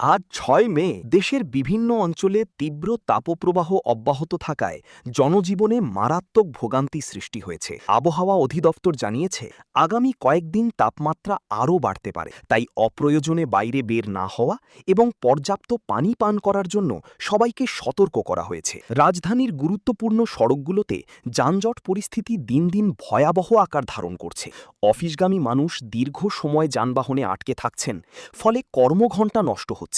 আজ ৬ মে দেশের বিভিন্ন অঞ্চলে তীব্র তাপপ্রবাহ অব্যাহত থাকায় জনজীবনে মারাত্মক ভোগান্তি সৃষ্টি হয়েছে। আবহাওয়া অধিদপ্তর জানিয়েছে আগামী কয়েকদিন তাপমাত্রা আরও বাড়তে পারে, তাই অপ্রয়োজনে বাইরে বের না হওয়া এবং পর্যাপ্ত পানি পান করার জন্য সবাইকে সতর্ক করা হয়েছে। রাজধানীর গুরুত্বপূর্ণ সড়কগুলোতে যানজট পরিস্থিতি দিন দিন ভয়াবহ আকার ধারণ করছে। অফিসগামী মানুষ দীর্ঘ সময় যানবাহনে আটকে থাকছেন, ফলে কর্মঘণ্টা নষ্ট হচ্ছে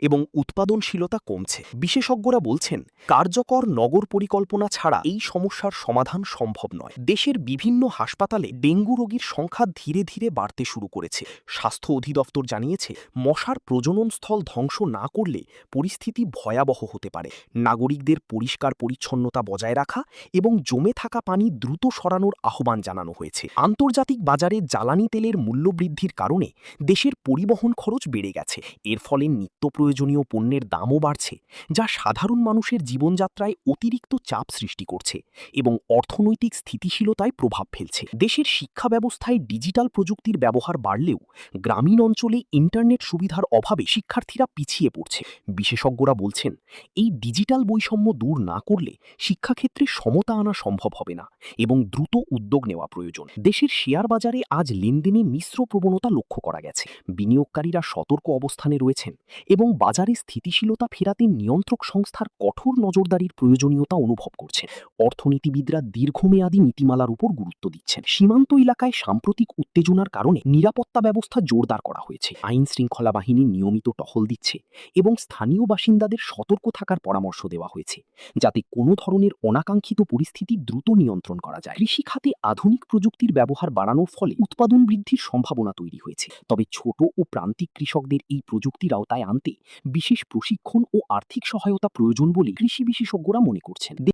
এবং উৎপাদনশীলতা কমছে। বিশেষজ্ঞরা বলছেন কার্যকর নগর পরিকল্পনা ছাড়া এই সমস্যার সমাধান সম্ভব নয়। দেশের বিভিন্ন হাসপাতালে ডেঙ্গু রোগীর সংখ্যা ধীরে ধীরে বাড়তে শুরু করেছে। স্বাস্থ্য অধিদপ্তর জানিয়েছে মশার প্রজননস্থল ধ্বংস না করলে পরিস্থিতি ভয়াবহ হতে পারে। নাগরিকদের পরিষ্কার পরিচ্ছন্নতা বজায় রাখা এবং জমে থাকা পানি দ্রুত সরানোর আহ্বান জানানো হয়েছে। আন্তর্জাতিক বাজারে জ্বালানি তেলের মূল্য বৃদ্ধির কারণে দেশের পরিবহন খরচ বেড়ে গেছে। এর ফলে নিত্য প্রয়োজনীয় পণ্যের দামও বাড়ছে, যা সাধারণ মানুষের জীবনযাত্রায় অতিরিক্ত চাপ সৃষ্টি করছে এবং অর্থনৈতিক স্থিতিশীলতায় প্রভাব ফেলছে। দেশের শিক্ষা ব্যবস্থায় ডিজিটাল প্রযুক্তির ব্যবহার বাড়লেও গ্রামীণ অঞ্চলে ইন্টারনেট সুবিধার অভাবে শিক্ষার্থীরা পিছিয়ে পড়ছে। বিশেষজ্ঞরা বলছেন এই ডিজিটাল বৈষম্য দূর না করলে শিক্ষাক্ষেত্রে সমতা আনা সম্ভব হবে না এবং দ্রুত উদ্যোগ নেওয়া প্রয়োজন। দেশের শেয়ার বাজারে আজ লেনদেনে মিশ্র প্রবণতা লক্ষ্য করা গেছে। বিনিয়োগকারীরা সতর্ক অবস্থানে রয়েছেন এবং বাজারে স্থিতিশীলতা ফেরাতে নিয়ন্ত্রক সংস্থার কঠোর নজরদারির প্রয়োজনীয়তা অনুভব করছেন। অর্থনীতিবিদরা দীর্ঘমেয়াদী নীতিমালার উপর গুরুত্ব দিচ্ছেন। সীমান্ত এলাকায় সাম্প্রতিক উত্তেজনার কারণে নিরাপত্তা ব্যবস্থা জোরদার করা হয়েছে। আইন শৃঙ্খলা বাহিনী নিয়মিত টহল দিচ্ছে এবং স্থানীয় বাসিন্দাদের সতর্ক থাকার পরামর্শ দেওয়া হয়েছে, যাতে কোনো ধরনের অনাকাঙ্ক্ষিত পরিস্থিতি দ্রুত নিয়ন্ত্রণ করা যায়। কৃষিখাতে আধুনিক প্রযুক্তির ব্যবহার বাড়ানোর ফলে উৎপাদন বৃদ্ধির সম্ভাবনা তৈরি হয়েছে, তবে ছোট ও প্রান্তিক কৃষকদের এই প্রযুক্তির আওতায় আনতে বিশেষ প্রশিক্ষণ ও আর্থিক সহায়তা প্রয়োজন বলে কৃষি বিশেষজ্ঞরা মনে করছেন।